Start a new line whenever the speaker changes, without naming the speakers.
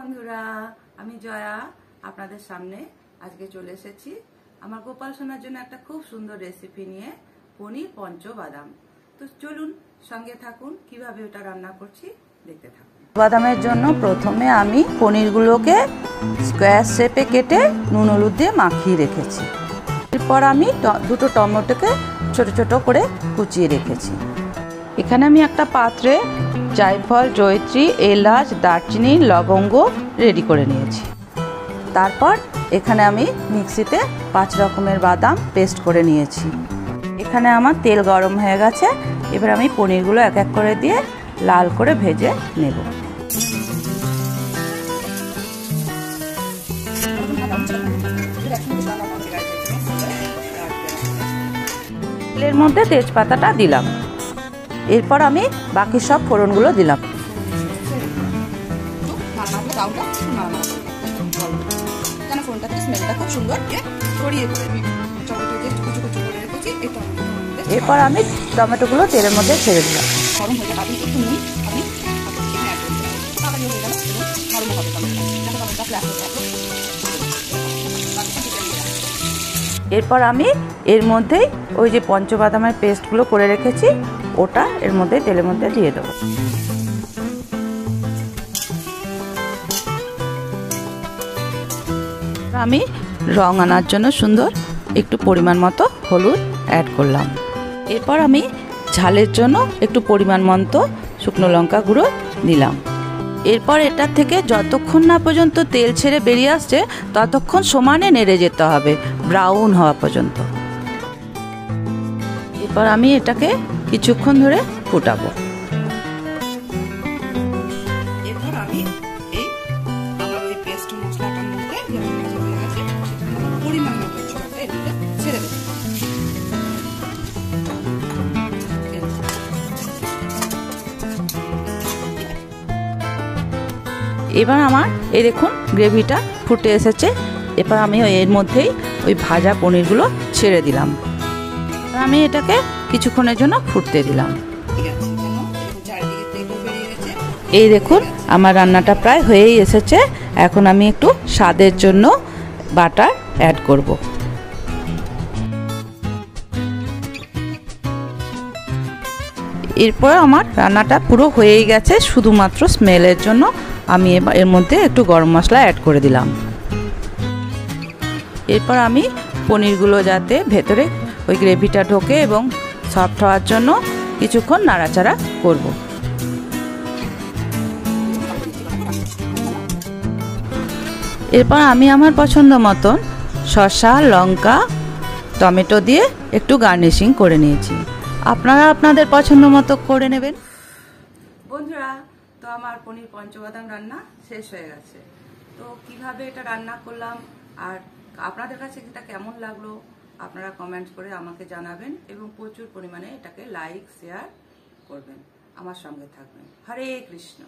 বন্ধুরা, আমি জয়া আপনাদের সামনে আজকে চলে এসেছি আমার গোপাল সোনার জন্য একটা খুব সুন্দর রেসিপি নিয়ে, পনির পঞ্চবাদাম। তো চলুন সঙ্গে থাকুন, কিভাবে ওটা রান্না করছি দেখতে থাকুন।
বাদামের জন্য প্রথমে আমি পনিরগুলোকে স্কোয়ার শেপে কেটে নুন হলুদ দিয়ে মাখিয়ে রেখেছি। এরপর আমি দুটো টমেটোকে ছোট ছোট করে কুচিয়ে রেখেছি। এখানে আমি একটা পাত্রে জায়ফল, জয়িত্রী, এলাচ, দারচিনি, লবঙ্গ রেডি করে নিয়েছি। তারপর এখানে আমি মিক্সিতে 5 রকমের বাদাম পেস্ট করে নিয়েছি। এখানে আমার তেল গরম হয়ে গেছে। এবার আমি পনিরগুলো এক এক করে দিয়ে লাল করে ভেজে নেব। তেলের মধ্যে তেজপাতাটা দিলাম। এরপর আমি বাকি সব ফোড়নগুলো দিলাম। এরপর আমি টমেটোগুলো তেলের মধ্যে ছেড়ে দিলাম। এরপর আমি এর মধ্যেই ওই যে পঞ্চবাদামের পেস্টগুলো করে রেখেছি ওটা এর মধ্যে তেলের মধ্যে দিয়ে দেবো। আমি রং আনার জন্য সুন্দর একটু পরিমাণ মতো হলুদ অ্যাড করলাম। এরপর আমি ঝালের জন্য একটু পরিমাণ মতো শুকনো লঙ্কা গুঁড়ো দিলাম। এরপর এটার থেকে যতক্ষণ না পর্যন্ত তেল ছেড়ে বেরিয়ে আসছে ততক্ষণ সমানে নেড়ে যেতে হবে, ব্রাউন হওয়া পর্যন্ত। এরপর আমি এটাকে কিছুক্ষণ ধরে ফুটাবো। এরপর আমি এই আমার ওই পেস্ট মশলাটার মধ্যে পরিমাণ মতো ছেড়ে দেবো। এবার আমার এই দেখুন গ্রেভিটা ফুটে এসেছে। এবার আমি এর মধ্যেই ওই ভাজা পনিরগুলো ছেড়ে দিলাম। আমি এটাকে কিছুক্ষণের জন্য ফুটতে দিলাম। এই দেখুন আমার রান্নাটা প্রায় হয়েই এসেছে। এখন আমি একটু স্বাদের জন্য বাটার অ্যাড করব। এরপর আমার রান্নাটা পুরো হয়েই গেছে। শুধুমাত্র স্মেলের জন্য আমি এর মধ্যে একটু গরম মশলা অ্যাড করে দিলাম। এরপর আমি পনিরগুলো যাতে ভেতরে ওই গ্রেভিটা ঢোকে এবং সফট হওয়ার জন্য কিছুক্ষণ নাড়াচাড়া করব। এরপর আমি আমার পছন্দ মতন শসা, লঙ্কা, টমেটো দিয়ে একটু গার্নিশিং করে নিয়েছি। আপনারা আপনাদের পছন্দ মতো করে নেবেন।
বন্ধুরা, তো আমার পনির পঞ্চবাদাম রান্না শেষ হয়ে গেছে। তো কিভাবে এটা রান্না করলাম আর আপনাদের কাছে এটা কেমন লাগলো আপনারা কমেন্টস করে আমাকে জানাবেন এবং প্রচুর পরিমাণে এটাকে লাইক শেয়ার করবেন, আমার সঙ্গে থাকবেন। হরে কৃষ্ণ।